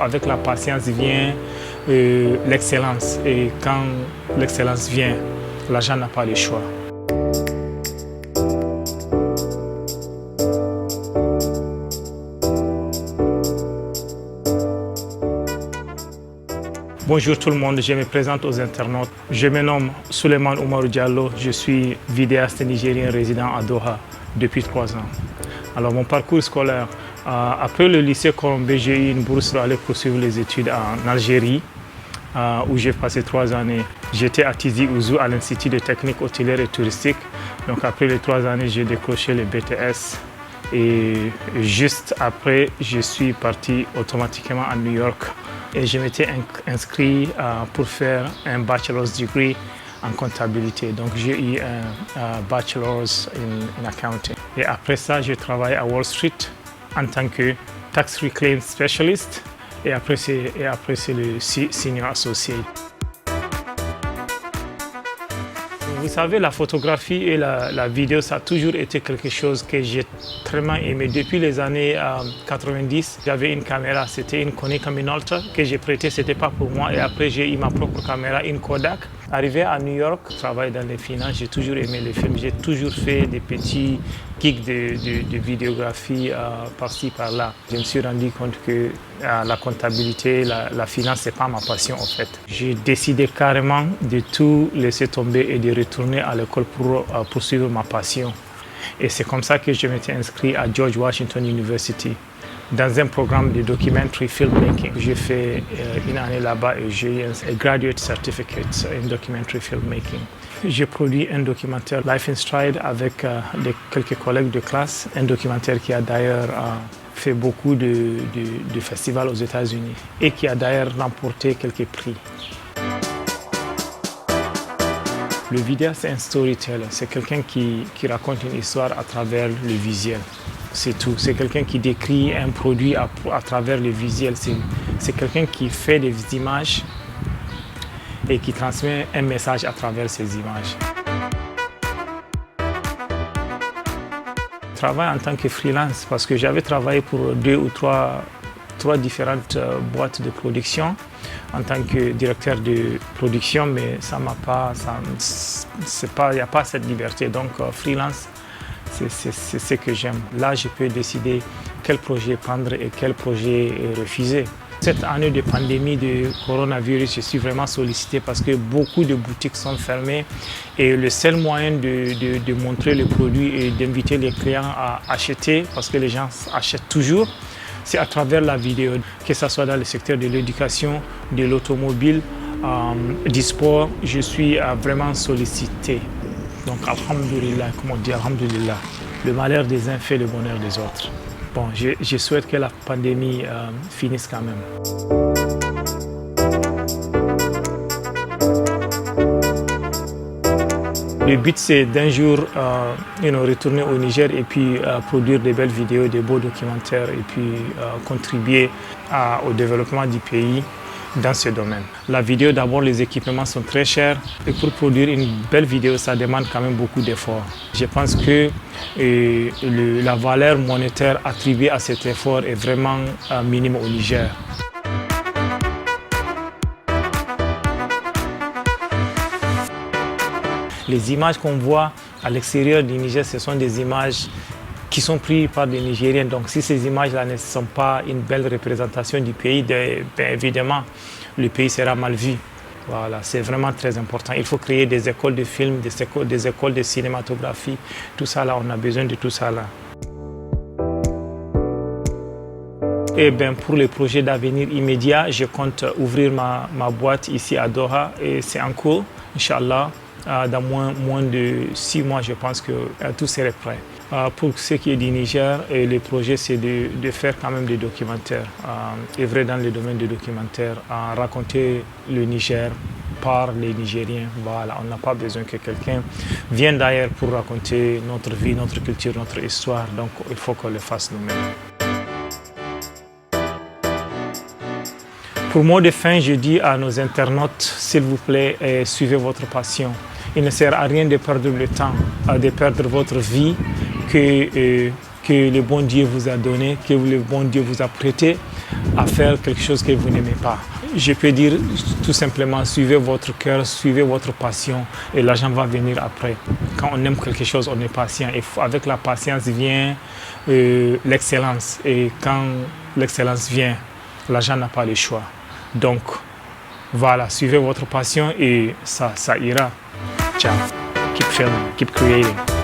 avec la patience vient l'excellence. Et quand l'excellence vient, l'argent n'a pas le choix. Bonjour tout le monde, je me présente aux internautes. Je me nomme Souleymane Oumarou Diallo, je suis vidéaste nigérien résident à Doha depuis 3 ans. Alors mon parcours scolaire, après le lycée Colombé, j'ai eu une bourse pour aller poursuivre les études en Algérie, où j'ai passé 3 années. J'étais à Tizi Ouzou à l'Institut de technique hôtelière et touristique. Donc après les 3 années, j'ai décroché le BTS. Et juste après, je suis parti automatiquement à New York. Et je m'étais inscrit pour faire un bachelor's degree en comptabilité. Donc j'ai eu un bachelor's in accounting. Et après ça, j'ai travaillé à Wall Street en tant que tax reclaim specialist. Et après c'est le senior associate. Vous savez, la photographie et la vidéo, ça a toujours été quelque chose que j'ai très aimé. Depuis les années 90, j'avais une caméra, c'était une Konica Minolta que j'ai prêtée, c'était pas pour moi. Et après, j'ai eu ma propre caméra, une Kodak. Arrivé à New York, je travaille dans les finances, j'ai toujours aimé les films. J'ai toujours fait des petits gigs de vidéographie par-ci, par-là. Je me suis rendu compte que la comptabilité, la finance, c'est pas ma passion en fait. J'ai décidé carrément de tout laisser tomber et de retourner à l'école pour poursuivre ma passion. Et c'est comme ça que je m'étais inscrit à George Washington University dans un programme de documentary filmmaking. J'ai fait une année là-bas et j'ai eu un graduate certificate in documentary filmmaking. J'ai produit un documentaire Life in Stride avec quelques collègues de classe, un documentaire qui a d'ailleurs fait beaucoup de festivals aux États-Unis et qui a d'ailleurs remporté quelques prix. Le vidéaste, c'est un storyteller, c'est quelqu'un qui raconte une histoire à travers le visuel. C'est tout. C'est quelqu'un qui décrit un produit à travers le visuel. C'est quelqu'un qui fait des images et qui transmet un message à travers ces images. Je travaille en tant que freelance parce que j'avais travaillé pour 2 ou 3 différentes boîtes de production en tant que directeur de production, mais ça m'a pas, il n'y a pas cette liberté. Donc freelance, c'est ce que j'aime. Là, je peux décider quel projet prendre et quel projet refuser. Cette année de pandémie de coronavirus, je suis vraiment sollicité parce que beaucoup de boutiques sont fermées et le seul moyen de montrer le produit et d'inviter les clients à acheter, parce que les gens achètent toujours, c'est à travers la vidéo, que ce soit dans le secteur de l'éducation, de l'automobile, du sport. Je suis vraiment sollicité. Donc, alhamdoulilah, comme on dit, alhamdoulilah, le malheur des uns fait le bonheur des autres. Bon, je souhaite que la pandémie finisse quand même. Le but, c'est d'un jour retourner au Niger et puis produire de belles vidéos, de beaux documentaires et puis contribuer au développement du pays dans ce domaine. La vidéo, d'abord, les équipements sont très chers et pour produire une belle vidéo, ça demande quand même beaucoup d'efforts. Je pense que la valeur monétaire attribuée à cet effort est vraiment minime au Niger. Les images qu'on voit à l'extérieur du Niger, ce sont des images qui sont prises par des Nigériens. Donc si ces images-là ne sont pas une belle représentation du pays, bien évidemment, le pays sera mal vu. Voilà, c'est vraiment très important. Il faut créer des écoles de film, des écoles de cinématographie. Tout ça là, on a besoin de tout ça là. Et bien, pour les projets d'avenir immédiat, je compte ouvrir ma boîte ici à Doha et c'est en cours, Inch'Allah. Dans moins de 6 mois, je pense que tout serait prêt. Pour ce qui est du Niger, le projet c'est de faire quand même des documentaires, œuvrer dans le domaine des documentaires, raconter le Niger par les Nigériens. Voilà, on n'a pas besoin que quelqu'un vienne d'ailleurs pour raconter notre vie, notre culture, notre histoire. Donc il faut qu'on le fasse nous-mêmes. Pour mot de fin, je dis à nos internautes, s'il vous plaît, suivez votre passion. Il ne sert à rien de perdre le temps, de perdre votre vie que le bon Dieu vous a donné, que le bon Dieu vous a prêté. à faire quelque chose que vous n'aimez pas. Je peux dire tout simplement, suivez votre cœur, suivez votre passion et l'argent va venir après. Quand on aime quelque chose, on est patient. Et avec la patience vient l'excellence. Et quand l'excellence vient, l'argent n'a pas le choix. Donc, voilà, suivez votre passion et ça ira. Ciao. Keep filming, keep creating.